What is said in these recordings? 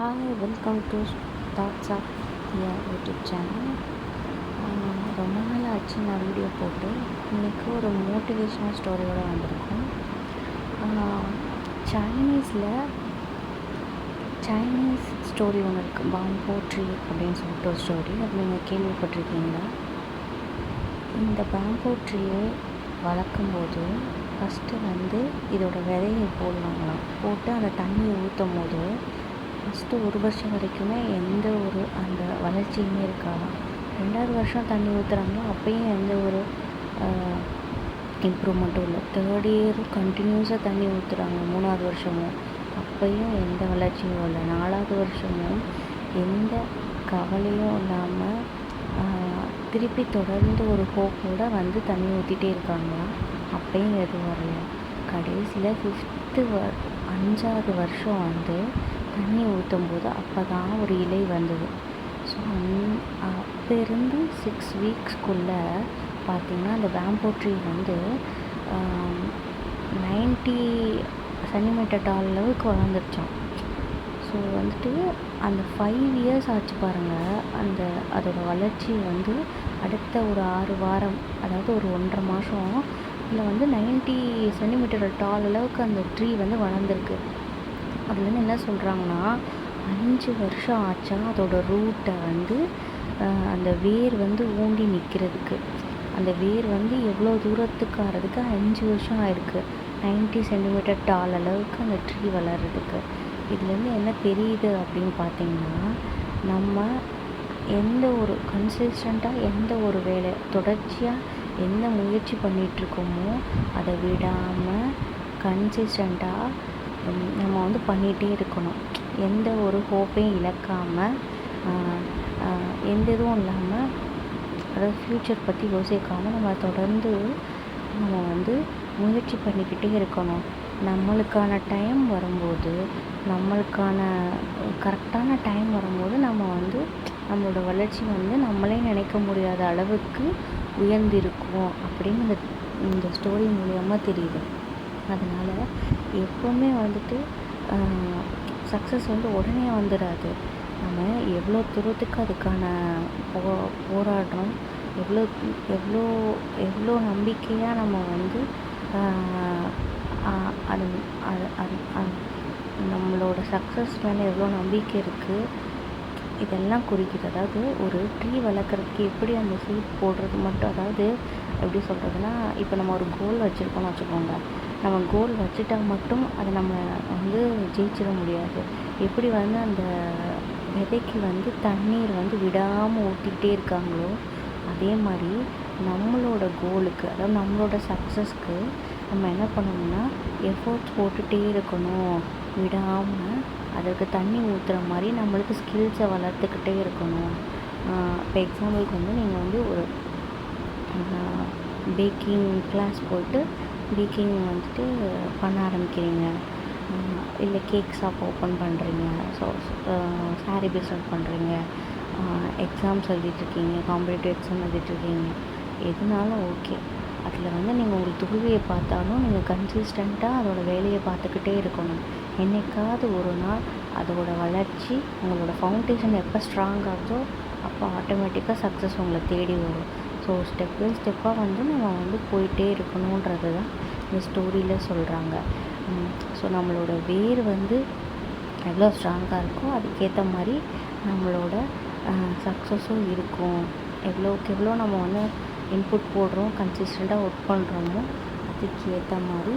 Hi, welcome to thoughts of Thiya YouTube channel. ரொம்ப நாள் ஆச்சு நான் வீடியோ போட்டு. இன்றைக்கி ஒரு மோட்டிவேஷ்னல் ஸ்டோரியோடு வந்திருக்கோம். சைனீஸ் ஸ்டோரி ஒன்று இருக்குது, பாம்போ ட்ரீ அப்படின்னு சொல்லிட்டு ஒரு ஸ்டோரி. அது நீங்கள் கேள்விப்பட்டிருக்கீங்களா? இந்த பாம்போ ட்ரீயை வளர்க்கும்போது ஃபஸ்ட்டு இதோட விதையை போடுவாங்களாம். போட்டு அந்த தண்ணியை ஊற்றும் போது ஃபஸ்ட்டு 1 வருஷம் வரைக்குமே எந்த ஒரு அந்த வளர்ச்சியுமே இருக்காதாம். 2வது வருஷம் தண்ணி ஊற்றுறாங்களோ அப்போயும் எந்த ஒரு இம்ப்ரூவ்மெண்ட்டும் இல்லை. 3rd இயரும் கண்டினியூஸாக தண்ணி ஊற்றுறாங்க. 3வது வருஷமும் அப்போயும் எந்த வளர்ச்சியும் இல்லை. 4வது வருஷமும் எந்த கவலையும் இல்லாமல் திருப்பி தொடர்ந்து ஒரு ஹோப்போடு தண்ணி ஊற்றிட்டே இருக்காங்களாம். அப்போயும் எதுவும் வரல. கடைசியில் 5வது வருஷம் தண்ணி ஊற்றும் போது அப்போ தான் ஒரு இலை வந்தது. ஸோ அப்போ இருந்து 6 வீக்ஸ்க்குள்ளே பார்த்திங்கன்னா அந்த பேம்போ ட்ரீ 90 சென்டிமீட்டர் டால் அளவுக்கு வளர்ந்துருச்சான். ஸோ அந்த 5 இயர்ஸ் ஆச்சு பாருங்கள். அதோட வளர்ச்சி அடுத்த ஒரு 6 வாரம், அதாவது ஒரு 1.5 மாதம் இதில் 90 சென்டிமீட்டர் டால் அளவுக்கு அந்த ட்ரீ வளர்ந்துருக்கு. அதுலேருந்து என்ன சொல்கிறாங்கன்னா, 5 வருஷம் ஆச்சா அதோட ரூட்டை அந்த வேர் ஊண்டி நிற்கிறதுக்கு. அந்த வேர் எவ்வளோ தூரத்துக்கு ஆகிறதுக்கு 5 வருஷம் ஆயிருக்கு. 90 சென்டிமீட்டர் டால் அளவுக்கு அந்த ட்ரீ வளர்கிறதுக்கு. இதுலேருந்து என்ன தெரியுது அப்படின்னு பார்த்தீங்கன்னா, நம்ம எந்த ஒரு கன்சிஸ்டண்ட்டாக எந்த ஒரு வேலை தொடர்ச்சியாக எந்த முயற்சி பண்ணிகிட்ருக்கோமோ அதை விடாமல் கன்சிஸ்டண்ட்டாக நம்ம பண்ணிகிட்டே இருக்கணும். எந்த ஒரு ஹோப்பையும் இழக்காமல், எந்த இதுவும் இல்லாமல், அதாவது ஃப்யூச்சர் பற்றி யோசிக்காமல் நம்ம தொடர்ந்து நம்ம முயற்சி பண்ணிக்கிட்டே இருக்கணும். நம்மளுக்கான டைம் வரும்போது, நம்மளுக்கான கரெக்டான டைம் வரும்போது நம்ம நம்மளோட வளர்ச்சி நம்மளே நினைக்க முடியாத அளவுக்கு உயர்ந்திருக்கும் அப்படின்னு இந்த ஸ்டோரி மூலயமா தெரியுது. அதனால் எப்போவுமே சக்ஸஸ் உடனே வந்துடாது. நம்ம எவ்வளோ தூரத்துக்கு அதுக்கான போராடுறோம், எவ்வளோ எவ்வளோ எவ்வளோ நம்பிக்கையாக நம்ம அது அது அது அது நம்மளோட சக்ஸஸ் மேலே எவ்வளோ நம்பிக்கை இருக்குது, இதெல்லாம் குறிக்குது. அதாவது ஒரு ட்ரீ வளர்க்குறதுக்கு எப்படி அந்த சீட் போடுறது மட்டும், அதாவது எப்படி சொல்கிறதுனா, இப்போ நம்ம ஒரு கோல் வச்சுருக்கோன்னு வச்சுக்கோங்க. நம்ம கோல் வச்சுட்டா மட்டும் அதை நம்ம ஜெயிச்சிட முடியாது. எப்படி அந்த விதைக்கு தண்ணீர் விடாமல் ஊற்றிக்கிட்டே இருக்காங்களோ, அதே மாதிரி நம்மளோட கோலுக்கு, அதாவது நம்மளோட சக்ஸஸ்க்கு நம்ம என்ன பண்ணணும்னா எஃபோர்ட்ஸ் போட்டுகிட்டே இருக்கணும். விடாமல் அதுக்கு தண்ணி ஊற்றுற மாதிரி நம்மளுக்கு ஸ்கில்ஸை வளர்த்துக்கிட்டே இருக்கணும். இப்போ எக்ஸாம்பிளுக்கு நீங்கள் ஒரு பேக்கிங் கிளாஸ் போய்ட்டு பேக்கிங் பண்ண ஆரம்பிக்கிறீங்க, இல்லை கேக் ஷாப் ஓப்பன் பண்ணுறீங்க, ஸோ சாரீ பிஸ்னஸ் பண்ணுறீங்க, எக்ஸாம்ஸ் எழுதிட்டுருக்கீங்க, காம்படிட்டிவ் எக்ஸாம் எழுதிட்டுருக்கீங்க, எதுனாலும் ஓகே. அதில் நீங்கள் ஒரு தோல்வியை பார்த்தாலும் நீங்கள் கன்சிஸ்டண்ட்டாக அதோடய வேலையை பார்த்துக்கிட்டே இருக்கணும். என்றைக்காவது ஒரு நாள் அதோட வளர்ச்சி, உங்களோட ஃபவுண்டேஷன் எப்போ ஸ்ட்ராங் ஆகுதோ அப்போ ஆட்டோமேட்டிக்காக சக்ஸஸ் உங்களை தேடி வரும். ஸோ ஸ்டெப் பை ஸ்டெப்பாக நம்ம போயிட்டே இருக்கணுன்றது தான் இந்த ஸ்டோரியில் சொல்கிறாங்க. ஸோ நம்மளோட வேர் எவ்வளோ ஸ்ட்ராங்காக இருக்கோ அதுக்கேற்ற மாதிரி நம்மளோட சக்ஸஸும் இருக்கும். எவ்வளோக்கு எவ்வளோ நம்ம இன்புட் போடுறோம், கன்சிஸ்டண்ட்டாக ஒர்க் பண்ணுறோமோ அதுக்கு ஏற்ற மாதிரி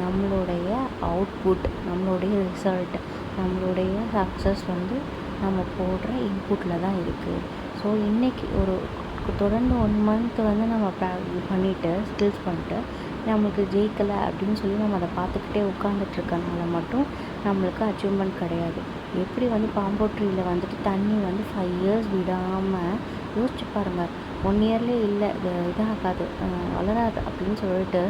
நம்மளுடைய அவுட்புட், நம்மளுடைய ரிசல்ட், நம்மளுடைய சக்ஸஸ் நம்ம போடுற இன்புட்டில் தான் இருக்குது. ஸோ இன்றைக்கி தொடர்ந்து 1 மந்த் நம்ம பண்ணிவிட்டு ஸ்கில்ஸ் பண்ணிட்டு நம்மளுக்கு ஜெயிக்கலை அப்படின்னு சொல்லி நம்ம அதை பார்த்துக்கிட்டே உட்காந்துட்ருக்கனால மட்டும் நம்மளுக்கு அச்சீவ்மெண்ட் கிடையாது. எப்படி பாம்போ ட்ரீயில் தண்ணி 5 இயர்ஸ் விடாமல், யோசிச்சு பாருங்கள். 1 இயர்லேயே இல்லை இதாகாது, வளராது அப்படின்னு சொல்லிட்டு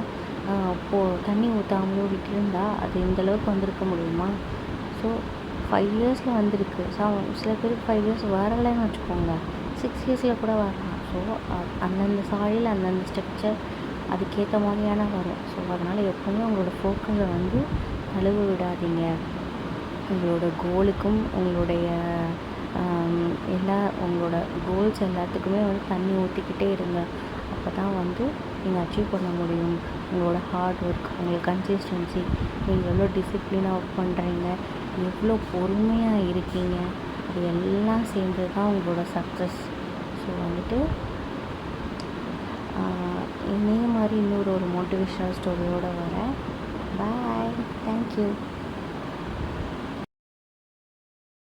தண்ணி ஊற்றாமலோ விட்டுருந்தா அது இந்தளவுக்கு வந்திருக்க முடியுமா? ஸோ 5 இயர்ஸில் வந்திருக்கு. சில பேருக்கு 5 இயர்ஸ் வரலைன்னு வச்சுக்கோங்க, 6 இயர்ஸில் கூட வரலாம். ஸோ அந்தந்த சாயில் அந்தந்த ஸ்ட்ரக்சர் அதுக்கேற்ற மாதிரியான வரும். ஸோ அதனால் எப்போவுமே உங்களோட ஃபோக்கஸை தழுவ விடாதீங்க. உங்களோட கோலுக்கும் உங்களுடைய உங்களோட கோல்ஸ் எல்லாத்துக்குமே வந்து தண்ணி ஊற்றிக்கிட்டே இருங்க. அப்போ தான் வந்து நீங்கள் அச்சீவ் பண்ண முடியும். உங்களோட ஹார்ட் ஒர்க், உங்களுக்கு கன்சிஸ்டன்சி, நீங்கள் எவ்வளோ டிசிப்ளினாக ஒர்க் பண்ணுறீங்க, எவ்வளோ பொறுமையாக இருக்கீங்க, அது எல்லாம் சேர்ந்தது தான் உங்களோட சக்ஸஸ். ஸோ வந்துட்டு இதே மாதிரி இன்னொரு மோட்டிவேஷ்னல் ஸ்டோரியோடு வரேன். பாய். தேங்க்யூ.